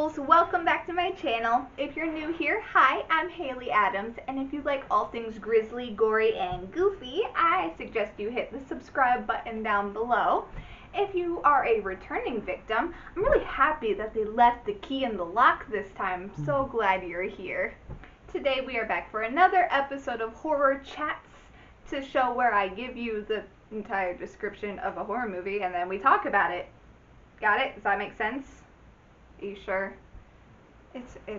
ghouls, welcome back to my channel. If you're new here, hi, I'm Haley Adams, and if you like all things grisly, gory, and goofy, I suggest you hit the subscribe button down below. If you are a returning victim, I'm really happy that they left the key in the lock this time. I'm so glad you're here. Today we are back for another episode of Horror Chats to show where I give you the entire description of a horror movie and then we talk about it. Got it? Does that make sense? Are you sure? It's okay.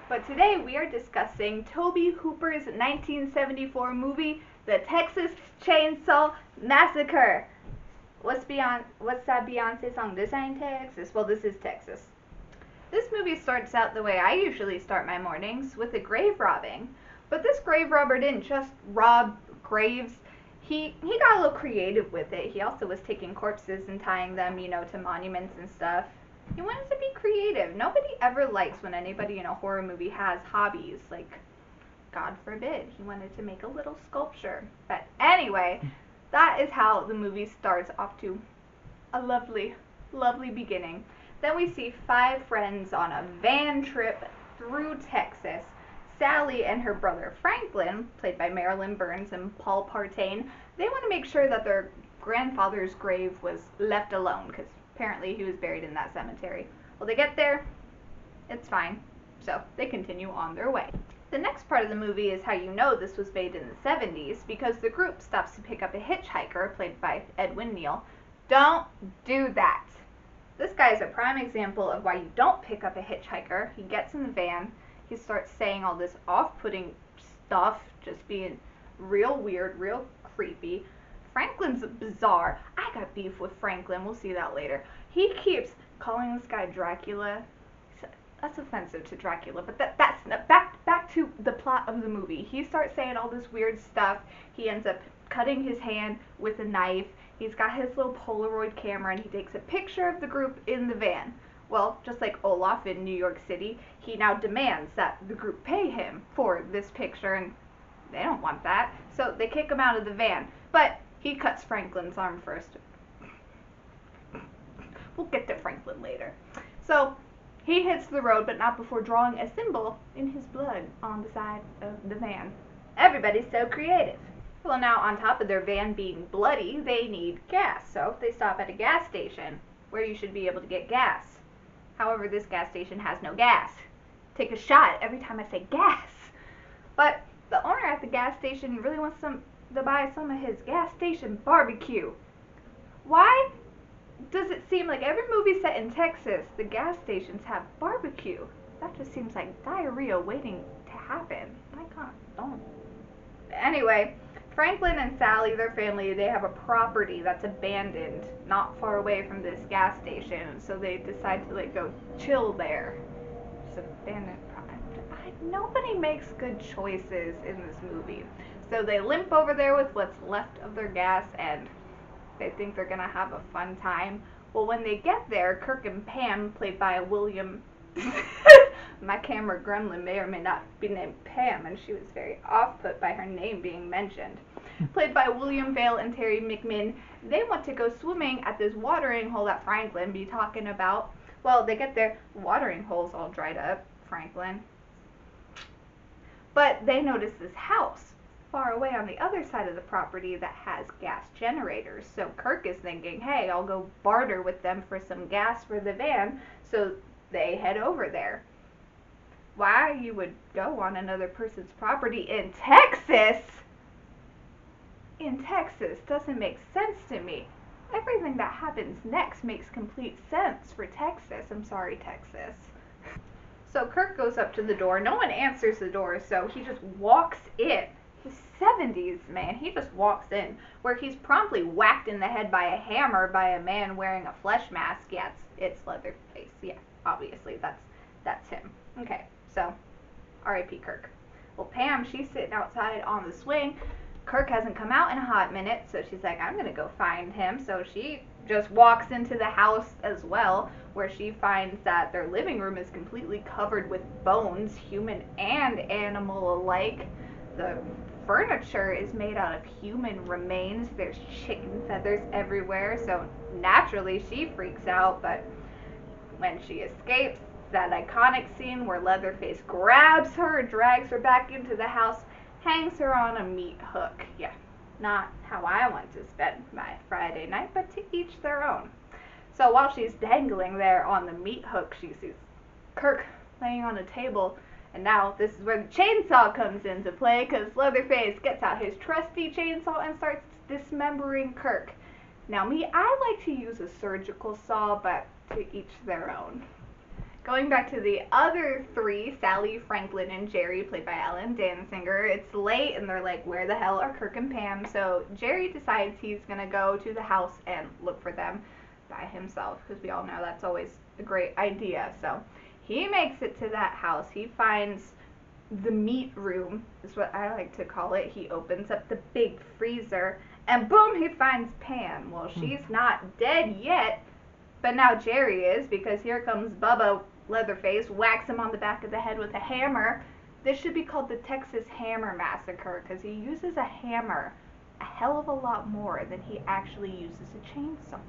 But today we are discussing Tobe Hooper's 1974 movie, The Texas Chainsaw Massacre. What's that Beyonce song? This ain't Texas. Well, this is Texas. This movie starts out the way I usually start my mornings, with a grave robbing. But this grave robber didn't just rob graves. He got a little creative with it. He also was taking corpses and tying them, to monuments and stuff. He wanted to be creative. Nobody ever likes when anybody in a horror movie has hobbies. Like, God forbid, he wanted to make a little sculpture. But anyway, that is how the movie starts off to a lovely, lovely beginning. Then we see 5 friends on a van trip through Texas. Sally and her brother Franklin, played by Marilyn Burns and Paul Partain, they want to make sure that their grandfather's grave was left alone, because apparently he was buried in that cemetery. Well, they get there, it's fine, so they continue on their way. The next part of the movie is how you know this was made in the 70s, because the group stops to pick up a hitchhiker, played by Edwin Neal. Don't do that. This guy is a prime example of why you don't pick up a hitchhiker. He gets in the van, he starts saying all this off-putting stuff, just being real weird, real creepy. Franklin's bizarre. I got beef with Franklin. We'll see that later. He keeps calling this guy Dracula. That's offensive to Dracula, but that's back to the plot of the movie. He starts saying all this weird stuff. He ends up cutting his hand with a knife. He's got his little Polaroid camera, and he takes a picture of the group in the van. Well, just like Olaf in New York City, he now demands that the group pay him for this picture, and they don't want that, so they kick him out of the van. But he cuts Franklin's arm first. We'll get to Franklin later. So he hits the road, but not before drawing a symbol in his blood on the side of the van. Everybody's so creative. Well, now on top of their van being bloody, they need gas, so they stop at a gas station where you should be able to get gas. However, this gas station has no gas. Take a shot every time I say gas. But the owner at the gas station really wants to buy some of his gas station barbecue. Why does it seem like every movie set in Texas, the gas stations have barbecue? That just seems like diarrhea waiting to happen. Don't. Anyway, Franklin and Sally, their family, they have a property that's abandoned not far away from this gas station, so they decide to go chill there. It's abandoned property. Nobody makes good choices in this movie. So they limp over there with what's left of their gas, and they think they're gonna have a fun time. Well, when they get there, Kirk and Pam, played by William my camera gremlin may or may not be named Pam, and she was very off-put by her name being mentioned. Played by William Vale and Terry McMinn, they want to go swimming at this watering hole that Franklin be talking about. Well, they get there, the watering hole's all dried up, Franklin. But they notice this house far away on the other side of the property that has gas generators. So Kirk is thinking, hey, I'll go barter with them for some gas for the van. So they head over there. Why you would go on another person's property in Texas? In Texas doesn't make sense to me. Everything that happens next makes complete sense for Texas. I'm sorry, Texas. So Kirk goes up to the door. No one answers the door, so he just walks in. He's 70s, man. He just walks in, where he's promptly whacked in the head by a hammer by a man wearing a flesh mask. Yeah, it's Leatherface. Yeah, obviously, that's him. Okay, so R.I.P. Kirk. Well, Pam, she's sitting outside on the swing. Kirk hasn't come out in a hot minute, so she's like, I'm gonna go find him. So she just walks into the house as well, where she finds that their living room is completely covered with bones, human and animal alike. The furniture is made out of human remains. There's chicken feathers everywhere, so naturally she freaks out, but When she escapes, that iconic scene where Leatherface grabs her, drags her back into the house, hangs her on a meat hook. Yeah, not how I want to spend my Friday night, but to each their own. So while she's dangling there on the meat hook, she sees Kirk laying on a table, and now this is where the chainsaw comes into play, because Leatherface gets out his trusty chainsaw and starts dismembering Kirk. Now me, I like to use a surgical saw, but to each their own. Going back to the other three, Sally, Franklin, and Jerry, played by Alan Danziger, it's late and they're like, where the hell are Kirk and Pam? So Jerry decides he's going to go to the house and look for them by himself, because we all know that's always a great idea. So he makes it to that house. He finds the meat room, is what I like to call it. He opens up the big freezer, and boom, he finds Pam. Well, she's not dead yet, but now Jerry is, because here comes Bubba Leatherface, whacks him on the back of the head with a hammer. This should be called the Texas Hammer Massacre, because he uses a hammer a hell of a lot more than he actually uses a chainsaw.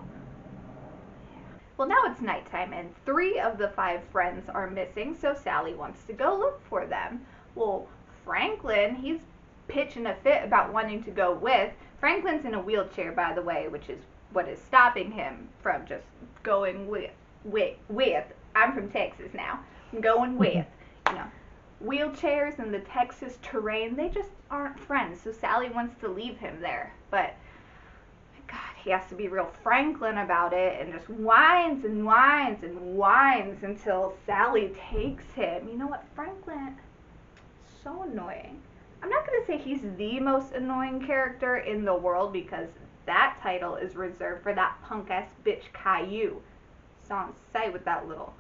Well, now it's nighttime, and 3 of the 5 friends are missing, so Sally wants to go look for them. Well, Franklin, he's pitching a fit about wanting to go with. Franklin's in a wheelchair, by the way, which is what is stopping him from just going with. I'm from Texas now. I'm going with, wheelchairs and the Texas terrain, they just aren't friends, so Sally wants to leave him there. But, God, he has to be real Franklin about it and just whines and whines and whines until Sally takes him. You know what, Franklin, so annoying. I'm not going to say he's the most annoying character in the world, because that title is reserved for that punk-ass bitch Caillou. It's on sight with that little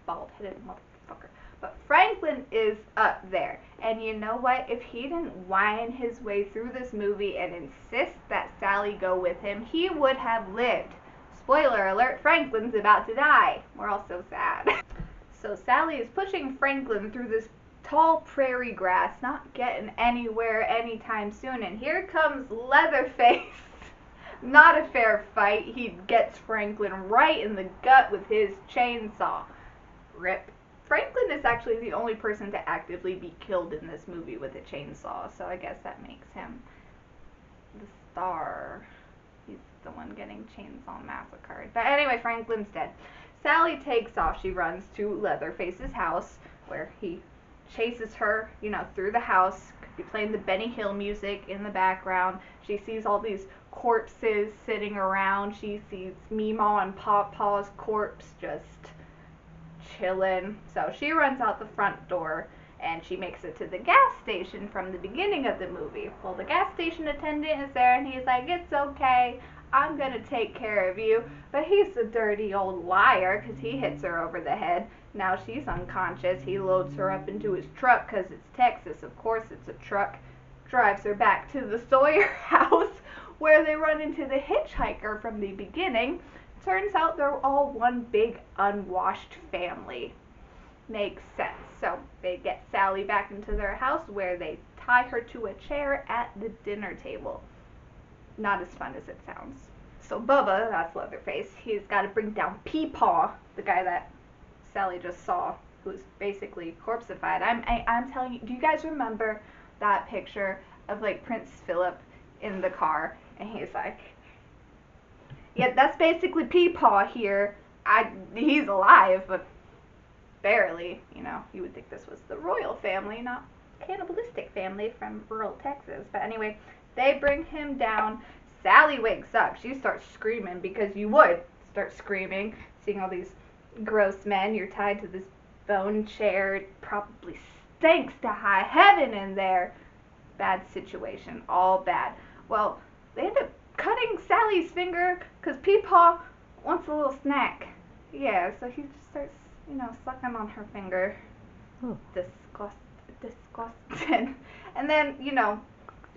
bald-headed motherfucker. But Franklin is up there. And you know what? If he didn't whine his way through this movie and insist that Sally go with him, he would have lived. Spoiler alert, Franklin's about to die. We're all so sad. So Sally is pushing Franklin through this tall prairie grass, not getting anywhere anytime soon, and here comes Leatherface. Not a fair fight. He gets Franklin right in the gut with his chainsaw. Rip. Franklin is actually the only person to actively be killed in this movie with a chainsaw, so I guess that makes him the star. He's the one getting chainsaw massacred. But anyway, Franklin's dead. Sally takes off. She runs to Leatherface's house, where he chases her, through the house. Could be playing the Benny Hill music in the background. She sees all these corpses sitting around. She sees Meemaw and Pawpaw's corpse just chilling. So she runs out the front door and she makes it to the gas station from the beginning of the movie. Well, the gas station attendant is there and he's like, it's okay, I'm gonna take care of you. But he's a dirty old liar, because he hits her over the head. Now she's unconscious. He loads her up into his truck, because it's Texas, of course it's a truck. Drives her back to the Sawyer house, where they run into the hitchhiker from the beginning. Turns out they're all one big unwashed family. Makes sense. So they get Sally back into their house, where they tie her to a chair at the dinner table. Not as fun as it sounds. So Bubba, that's Leatherface, he's got to bring down Peepaw, the guy that Sally just saw, who's basically corpseified. I'm telling you, do you guys remember that picture of Prince Philip in the car? And he's like, yeah, that's basically Peepaw here. He's alive, but barely. You would think this was the royal family, not cannibalistic family from rural Texas. But anyway, they bring him down. Sally wakes up. She starts screaming, because you would start screaming, seeing all these gross men. You're tied to this bone chair. It probably stinks to high heaven in there. Bad situation. All bad. Well, they end up cutting Sally's finger, because Peepaw wants a little snack. Yeah, so he just starts, sucking on her finger. Disgusting. And then,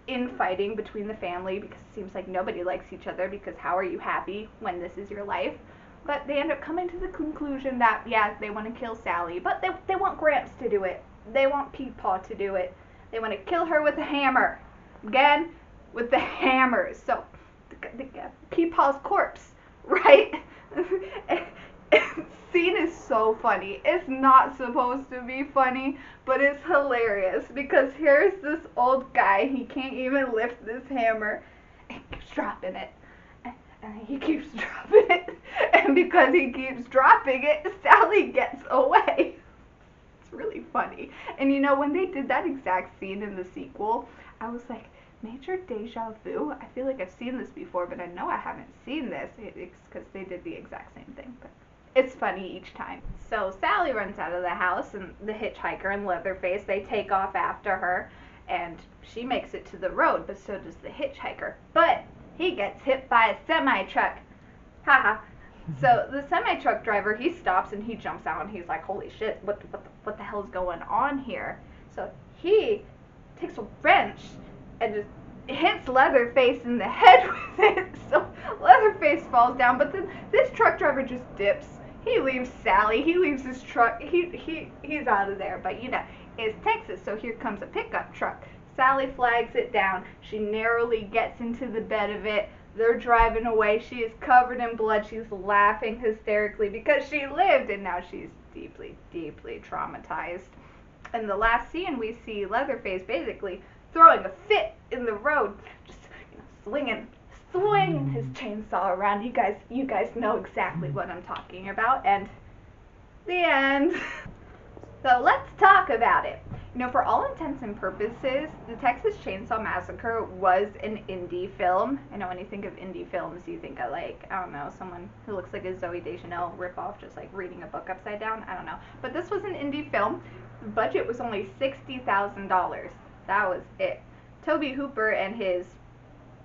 infighting between the family, because it seems like nobody likes each other, because how are you happy when this is your life? But they end up coming to the conclusion that, yeah, they want to kill Sally, but they want Gramps to do it. They want Peepaw to do it. They want to kill her with a hammer. Again, with the hammers. So, the Peepaw's corpse, right? Scene is so funny. It's not supposed to be funny, but it's hilarious because here's this old guy. He can't even lift this hammer. And he keeps dropping it. And he keeps dropping it. And because he keeps dropping it, Sally gets away. It's really funny. And you know, when they did that exact scene in the sequel, I was like, major deja vu. I feel like I've seen this before, but I know I haven't seen this. It's because they did the exact same thing. But it's funny each time. So Sally runs out of the house, and the hitchhiker and Leatherface, they take off after her, and she makes it to the road, but so does the hitchhiker. But he gets hit by a semi-truck. Haha. So the semi-truck driver, he stops and he jumps out and he's like, holy shit, what the hell's going on here? So he takes a wrench and just hits Leatherface in the head with it. So Leatherface falls down, but then this truck driver just dips. He leaves Sally, he leaves his truck, he's out of there. But you know, it's Texas, so here comes a pickup truck. Sally flags it down. She narrowly gets into the bed of it. They're driving away. She is covered in blood. She's laughing hysterically because she lived, and now she's deeply, deeply traumatized. In the last scene, we see Leatherface basically throwing a fit in the road, just swinging his chainsaw around. You guys know exactly what I'm talking about. And the end. So let's talk about it. You know, for all intents and purposes, the Texas Chainsaw Massacre was an indie film. I know when you think of indie films, you think of, like, I don't know, someone who looks like a Zooey Deschanel ripoff, just like reading a book upside down. I don't know. But this was an indie film. The budget was only $60,000. That was it. Tobe Hooper and his,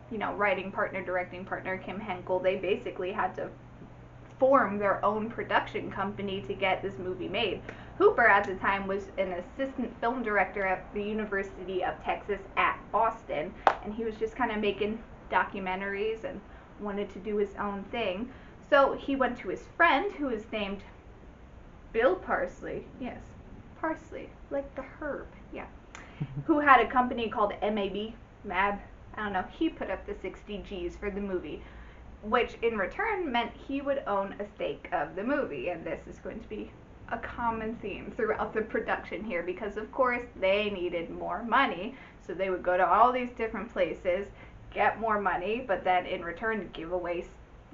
you know, writing partner, directing partner, Kim Henkel, they basically had to form their own production company to get this movie made. Hooper at the time was an assistant film director at the University of Texas at Austin, and he was just kind of making documentaries and wanted to do his own thing. So he went to his friend, who is named Bill Parsley. Yes, parsley, like the herb. Yeah. Who had a company called MAB. I don't know. He put up the 60 G's for the movie, which in return meant he would own a stake of the movie. And this is going to be a common theme throughout the production here, because of course they needed more money, so they would go to all these different places, get more money, but then in return give away,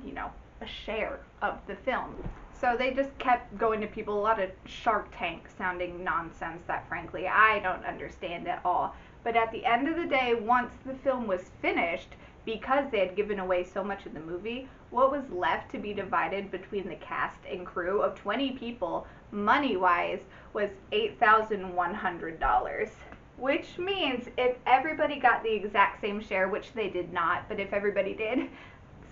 you know, a share of the film. So they just kept going to people, a lot of Shark Tank sounding nonsense that frankly I don't understand at all. But at the end of the day, once the film was finished, because they had given away so much of the movie, what was left to be divided between the cast and crew of 20 people, money-wise, was $8,100. Which means if everybody got the exact same share, which they did not, but if everybody did,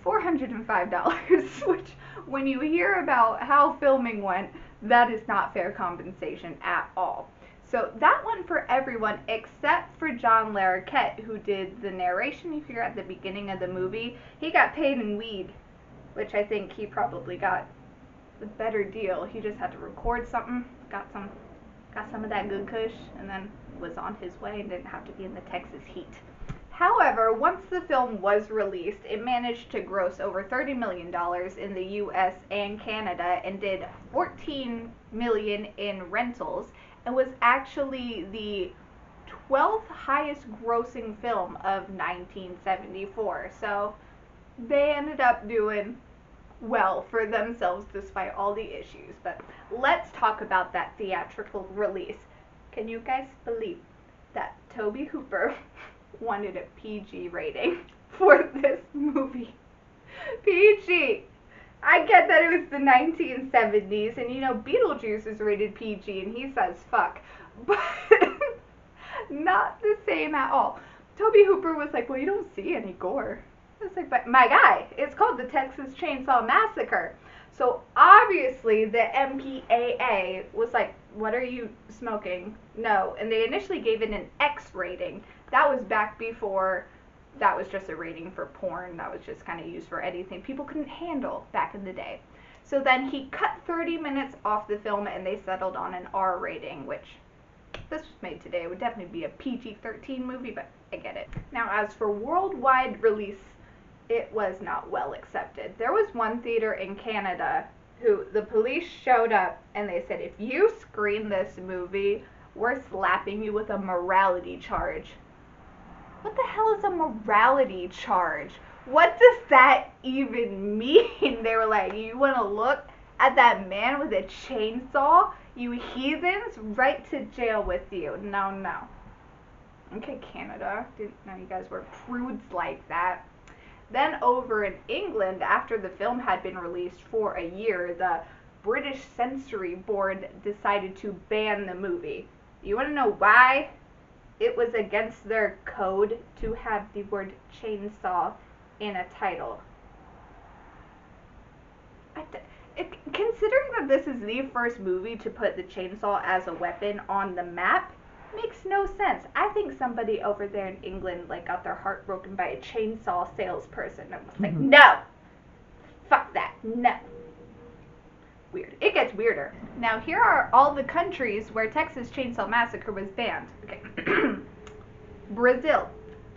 $405, which when you hear about how filming went, that is not fair compensation at all. So that went for everyone except for John Larroquette, who did the narration. You hear at the beginning of the movie, he got paid in weed, which I think he probably got a better deal. He just had to record something, got some of that good kush, and then was on his way and didn't have to be in the Texas heat. However, once the film was released, it managed to gross over $30 million in the US and Canada and did $14 million in rentals, and was actually the 12th highest grossing film of 1974. So they ended up doing well for themselves despite all the issues. But let's talk about that theatrical release. Can you guys believe that Tobe Hooper wanted a PG rating for this movie? PG! I get that it was the 1970s, and you know, Beetlejuice is rated PG, and he says fuck, but not the same at all. Tobe Hooper was like, well, you don't see any gore. I was like, but my guy, it's called the Texas Chainsaw Massacre. So obviously the MPAA was like, what are you smoking? No. And they initially gave it an X rating. That was back before that was just a rating for porn. That was just kind of used for anything people couldn't handle back in the day. So then he cut 30 minutes off the film and they settled on an R rating, which, if this was made today, it would definitely be a PG-13 movie, but I get it. Now, as for worldwide release, it was not well accepted. There was one theater in Canada who the police showed up and they said, if you screen this movie, we're slapping you with a morality charge. What the hell is a morality charge? What does that even mean? They were like, you want to look at that man with a chainsaw? You heathens, right to jail with you. No, no. Okay, Canada. Didn't know you guys were prudes like that. Then over in England, after the film had been released for a year, the British Censorship Board decided to ban the movie. You want to know why? It was against their code to have the word chainsaw in a title. Considering that this is the first movie to put the chainsaw as a weapon on the map, makes no sense. I think somebody over there in England got their heart broken by a chainsaw salesperson and was like, no, fuck that, no. Weird. It gets weirder. Now here are all the countries where Texas Chainsaw Massacre was banned. Okay. Brazil,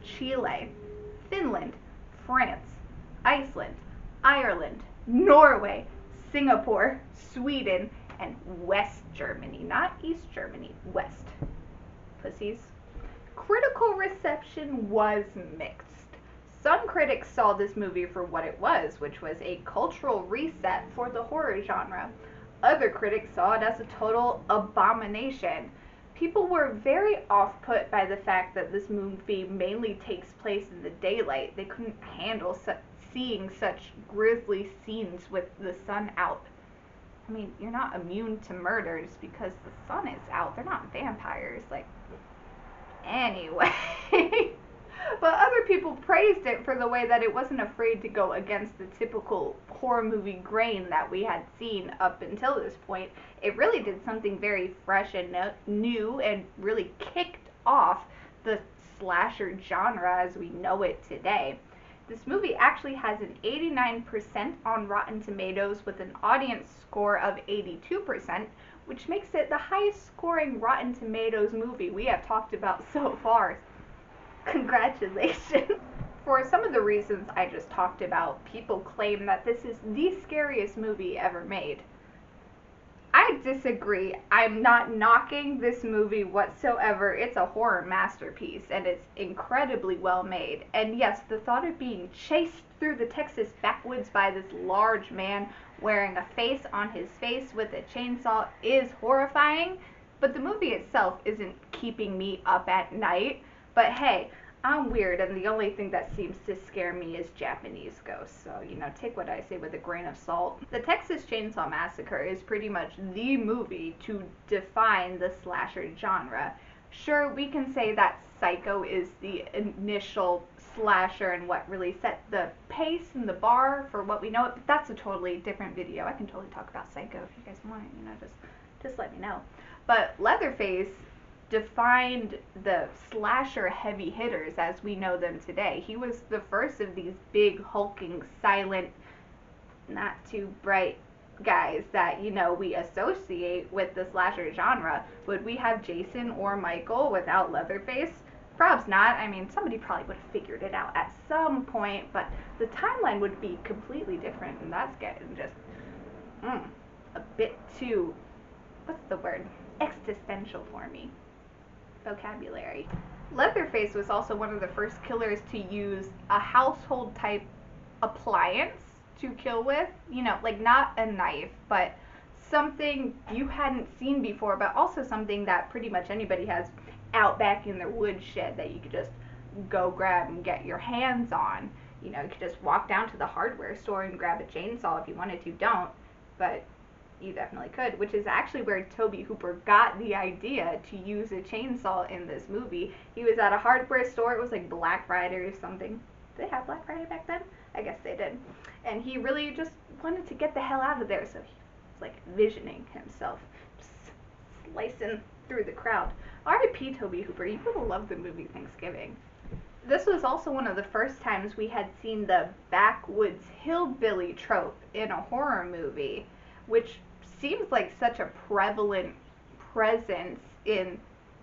Chile, Finland, France, Iceland, Ireland, Norway, Singapore, Sweden, and West Germany. Not East Germany, West. Pussies. Critical reception was mixed. Some critics saw this movie for what it was, which was a cultural reset for the horror genre. Other critics saw it as a total abomination. People were very off-put by the fact that this movie mainly takes place in the daylight. They couldn't handle seeing such grisly scenes with the sun out. I mean, you're not immune to murder just because the sun is out. They're not vampires. Anyway. But other people praised it for the way that it wasn't afraid to go against the typical horror movie grain that we had seen up until this point. It really did something very fresh and new and really kicked off the slasher genre as we know it today. This movie actually has an 89% on Rotten Tomatoes with an audience score of 82%, which makes it the highest scoring Rotten Tomatoes movie we have talked about so far. Congratulations. For some of the reasons I just talked about, people claim that this is the scariest movie ever made. I disagree. I'm not knocking this movie whatsoever. It's a horror masterpiece and it's incredibly well made. And yes, the thought of being chased through the Texas backwoods by this large man wearing a face on his face with a chainsaw is horrifying, but the movie itself isn't keeping me up at night. But hey, I'm weird, and the only thing that seems to scare me is Japanese ghosts. So, take what I say with a grain of salt. The Texas Chainsaw Massacre is pretty much the movie to define the slasher genre. Sure, we can say that Psycho is the initial slasher and what really set the pace and the bar for what we know, but that's a totally different video. I can totally talk about Psycho if you guys want, just let me know. But Leatherface defined the slasher heavy hitters as we know them today. He was the first of these big, hulking, silent, not too bright guys that, we associate with the slasher genre. Would we have Jason or Michael without Leatherface? Perhaps not. I mean, somebody probably would have figured it out at some point, but the timeline would be completely different, and that's getting just a bit too, what's the word, existential for me. Vocabulary. Leatherface was also one of the first killers to use a household type appliance to kill with, not a knife, but something you hadn't seen before, but also something that pretty much anybody has out back in their woodshed that you could just go grab and get your hands on. You could just walk down to the hardware store and grab a chainsaw if you wanted to. Don't, but you definitely could, which is actually where Tobe Hooper got the idea to use a chainsaw in this movie. He was at a hardware store. It was like Black Friday or something. Did they have Black Friday back then? I guess they did. And he really just wanted to get the hell out of there, so he was visioning himself, just slicing through the crowd. R.I.P. Tobe Hooper. You would have loved the movie Thanksgiving. This was also one of the first times we had seen the backwoods hillbilly trope in a horror movie, which seems like such a prevalent presence in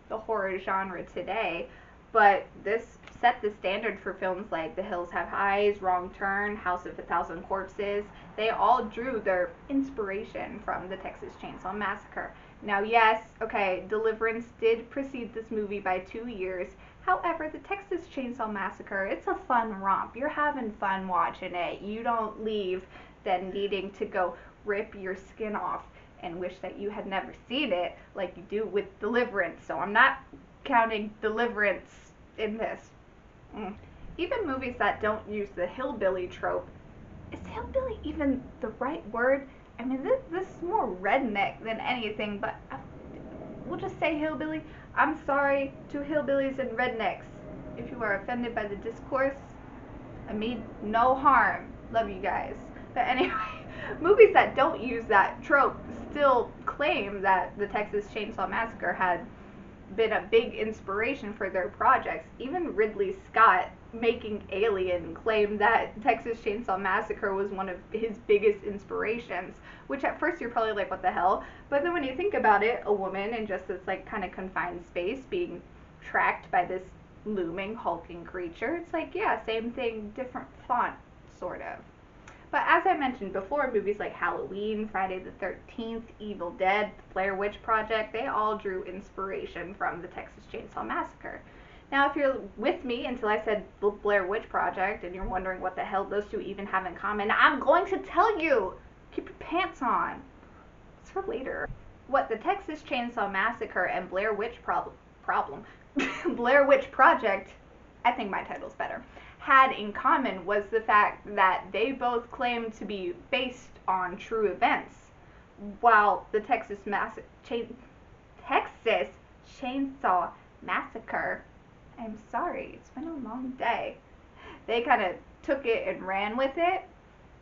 the horror genre today. but this set the standard for films like The Hills Have Eyes, Wrong Turn, House of a Thousand Corpses. They all drew their inspiration from the Texas Chainsaw Massacre. Now, yes, okay, Deliverance did precede this movie by 2 years. However, the Texas Chainsaw Massacre, it's a fun romp. You're having fun watching it. You don't leave then needing to go rip your skin off and wish that you had never seen it like you do with Deliverance. So I'm not counting Deliverance in this. Even movies that don't use the hillbilly trope, is hillbilly even the right word? I mean, this is more redneck than anything, but we'll just say hillbilly. I'm sorry to hillbillies and rednecks. If you are offended by the discourse, I mean no harm. Love you guys. But anyway, movies that don't use that trope still claim that the Texas Chainsaw Massacre had been a big inspiration for their projects. Even Ridley Scott, making Alien, claimed that Texas Chainsaw Massacre was one of his biggest inspirations, which at first you're probably like, what the hell? But then when you think about it, a woman in just this like kind of confined space being tracked by this looming, hulking creature, it's like, yeah, same thing, different font, sort of. But as I mentioned before, movies like Halloween, Friday the 13th, Evil Dead, The Blair Witch Project, they all drew inspiration from the Texas Chainsaw Massacre. Now, if you're with me until I said The Blair Witch Project and you're wondering what the hell those two even have in common, I'm going to tell you! Keep your pants on. It's for later. What the Texas Chainsaw Massacre and Blair Witch Blair Witch Project, I think my title's better, had in common was the fact that they both claimed to be based on true events, while the Texas Chainsaw Massacre, I'm sorry, it's been a long day, they kind of took it and ran with it.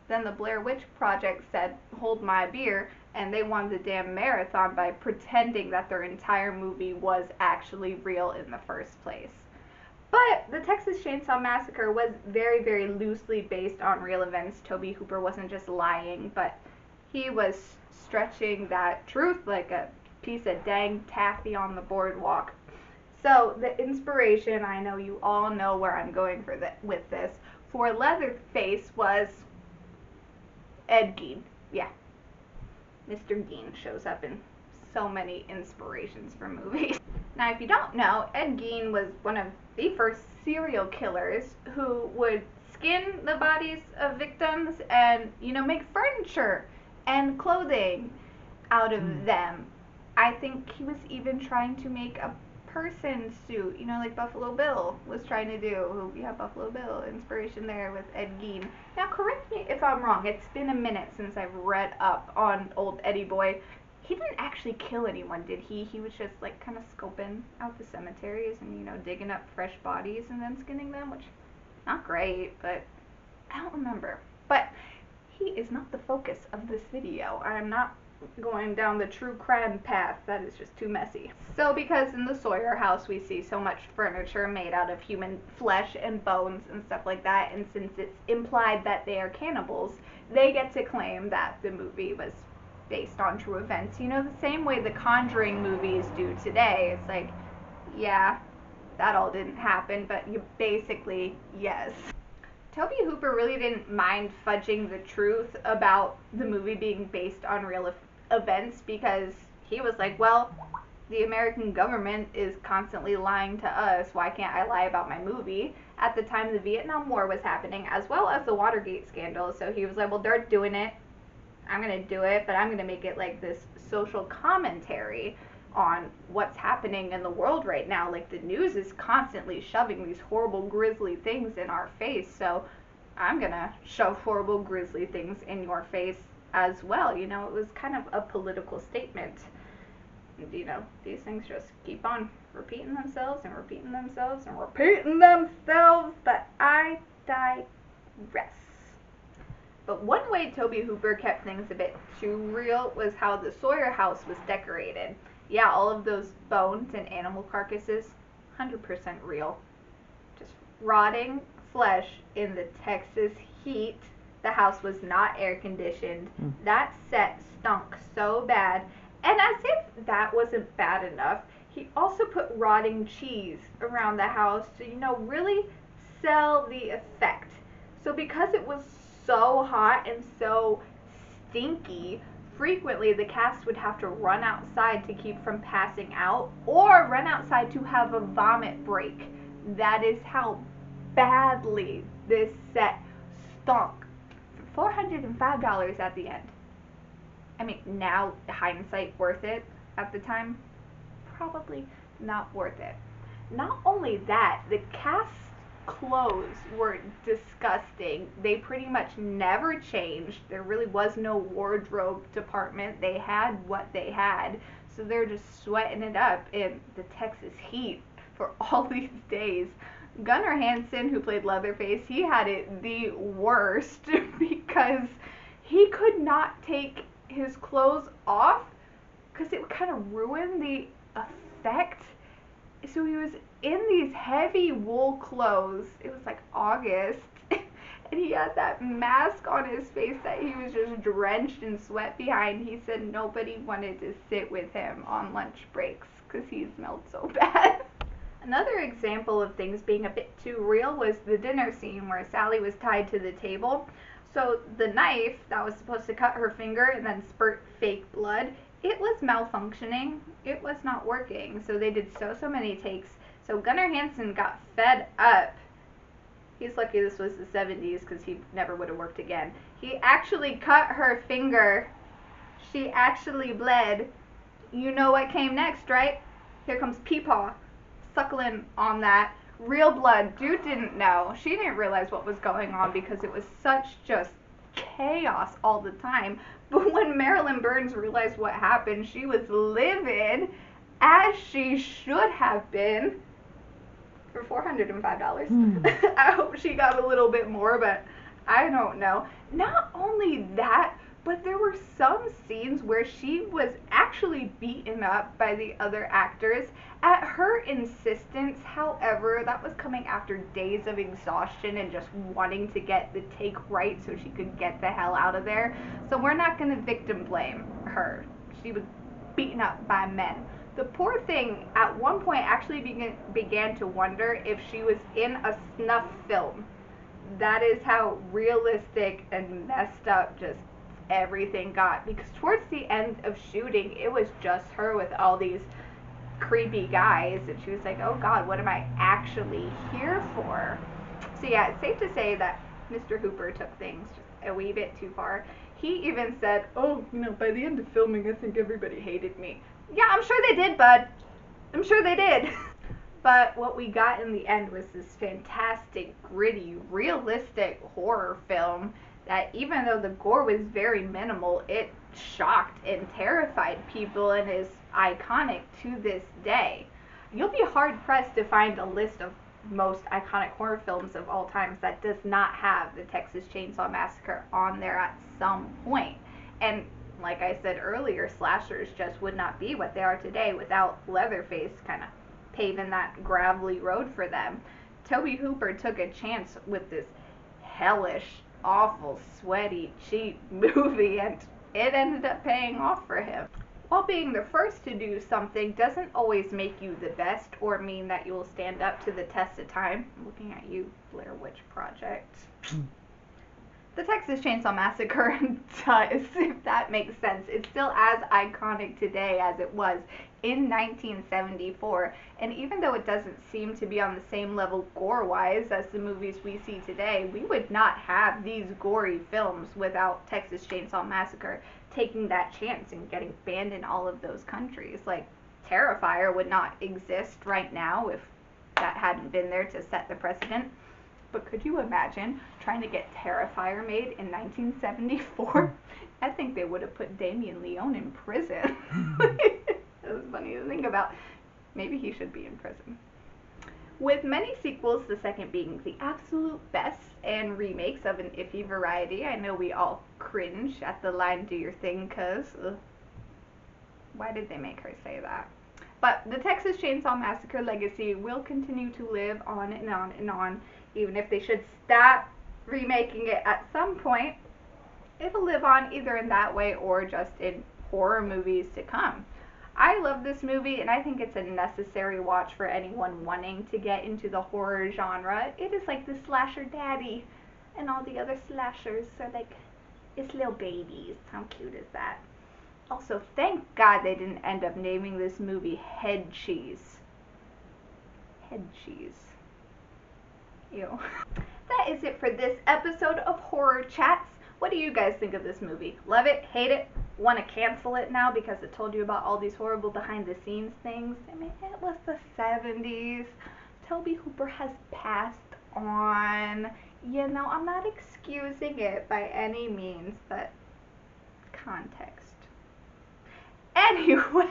Then the Blair Witch Project said, hold my beer, and they won the damn marathon by pretending that their entire movie was actually real in the first place. But the Texas Chainsaw Massacre was very, very loosely based on real events. Tobe Hooper wasn't just lying, but he was stretching that truth like a piece of dang taffy on the boardwalk. So the inspiration, I know you all know where I'm going with this, for Leatherface was Ed Gein. Yeah. Mr. Gein shows up in so many inspirations for movies. Now, if you don't know, Ed Gein was one of the first serial killers who would skin the bodies of victims and, make furniture and clothing out of them. I think he was even trying to make a person suit, like Buffalo Bill was trying to do. Yeah, Buffalo Bill, inspiration there with Ed Gein. Now, correct me if I'm wrong. It's been a minute since I've read up on old Eddie Boy. He didn't actually kill anyone, did he? He was just, kind of scoping out the cemeteries and, digging up fresh bodies and then skinning them, which, not great, but I don't remember. But he is not the focus of this video. I'm not going down the true crime path. That is just too messy. So because in the Sawyer house we see so much furniture made out of human flesh and bones and stuff like that, and since it's implied that they are cannibals, they get to claim that the movie was based on true events. The same way the Conjuring movies do today. It's like, yeah, that all didn't happen, but you basically, yes. Tobe Hooper really didn't mind fudging the truth about the movie being based on real events because he was like, well, the American government is constantly lying to us. Why can't I lie about my movie? At the time, the Vietnam War was happening, as well as the Watergate scandal. So he was like, well, they're doing it. I'm going to do it, but I'm going to make it like this social commentary on what's happening in the world right now. Like, the news is constantly shoving these horrible, grisly things in our face, so I'm going to shove horrible, grisly things in your face as well. It was kind of a political statement. These things just keep on repeating themselves and repeating themselves and repeating themselves, but I digress. But one way Tobe Hooper kept things a bit too real was how the Sawyer house was decorated. Yeah, all of those bones and animal carcasses, 100% real. Just rotting flesh in the Texas heat. The house was not air conditioned. That set stunk so bad. And as if that wasn't bad enough, He also put rotting cheese around the house to, really sell the effect. So because it was so hot and so stinky, frequently the cast would have to run outside to keep from passing out or run outside to have a vomit break. That is how badly this set stunk. For $405 at the end. I mean, now hindsight worth it. At the time, probably not worth it. Not only that, the cast clothes were disgusting. They pretty much never changed. There really was no wardrobe department. They had what they had. So they're just sweating it up in the Texas heat for all these days. Gunnar Hansen, who played Leatherface, he had it the worst because he could not take his clothes off because it would kind of ruin the effect. So he was in these heavy wool clothes. It was like August. And he had that mask on his face that he was just drenched in sweat behind. He said nobody wanted to sit with him on lunch breaks because he smelled so bad. Another example of things being a bit too real was the dinner scene where Sally was tied to the table. So the knife that was supposed to cut her finger and then spurt fake blood, it was malfunctioning. It was not working. So they did so many takes. So Gunnar Hansen got fed up. He's lucky this was the 70s because he never would have worked again. He actually cut her finger. She actually bled. You know what came next, right? Here comes Peepaw suckling on that. Real blood. Dude didn't know. She didn't realize what was going on because it was such just chaos all the time. But when Marilyn Burns realized what happened, she was livid, as she should have been, for $405. I hope she got a little bit more, but I don't know. Not only that, but there were some scenes where she was actually beaten up by the other actors at her insistence. However, that was coming after days of exhaustion and just wanting to get the take right so she could get the hell out of there. So we're not going to victim blame her. She was beaten up by men. The poor thing at one point actually began to wonder if she was in a snuff film. That is how realistic and messed up just everything got, because towards the end of shooting it was just her with all these creepy guys and she was like, oh god, what am I actually here for? So yeah, it's safe to say that Mr. Hooper took things just a wee bit too far. He even said, oh, by the end of filming I think everybody hated me. Yeah, I'm sure they did, bud. I'm sure they did. But what we got in the end was this fantastic, gritty, realistic horror film that, even though the gore was very minimal, it shocked and terrified people and is iconic to this day. You'll be hard-pressed to find a list of most iconic horror films of all times that does not have the Texas Chainsaw Massacre on there at some point. And like I said earlier, slashers just would not be what they are today without Leatherface kind of paving that gravelly road for them. Tobe Hooper took a chance with this hellish, awful, sweaty, cheap movie, and it ended up paying off for him. While being the first to do something doesn't always make you the best or mean that you'll stand up to the test of time. I'm looking at you, Blair Witch Project. The Texas Chainsaw Massacre does, if that makes sense. It's still as iconic today as it was in 1974, and even though it doesn't seem to be on the same level gore-wise as the movies we see today, we would not have these gory films without Texas Chainsaw Massacre taking that chance and getting banned in all of those countries. Like, Terrifier would not exist right now if that hadn't been there to set the precedent. But could you imagine trying to get Terrifier made in 1974? I think they would have put Damien Leone in prison. That was funny to think about. Maybe he should be in prison. With many sequels, the second being the absolute best, and remakes of an iffy variety. I know we all cringe at the line, do your thing, cuz. Why did they make her say that? But the Texas Chainsaw Massacre legacy will continue to live on and on and on. Even if they should stop remaking it at some point, it'll live on either in that way or just in horror movies to come. I love this movie, and I think it's a necessary watch for anyone wanting to get into the horror genre. It is like the slasher daddy, and all the other slashers are like its little babies. How cute is that? Also, thank God they didn't end up naming this movie Head Cheese. Head cheese. Ew. That is it for this episode of Horror Chats. What do you guys think of this movie? Love it? Hate it? Want to cancel it now because it told you about all these horrible behind the scenes things? I mean, it was the 70s. Toby Hooper has passed on. You know, I'm not excusing it by any means, but context. Anyway,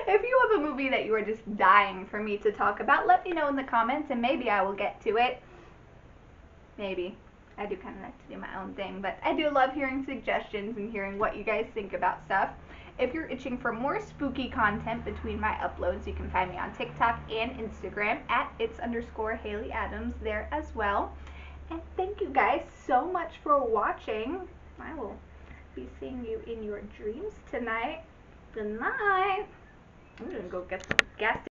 if you have a movie that you are just dying for me to talk about, let me know in the comments and maybe I will get to it. Maybe. I do kind of like to do my own thing, but I do love hearing suggestions and hearing what you guys think about stuff. If you're itching for more spooky content between my uploads, you can find me on TikTok and Instagram at its_Haley Adams there as well. And thank you guys so much for watching. I will be seeing you in your dreams tonight. Good night. I'm gonna go get some gas.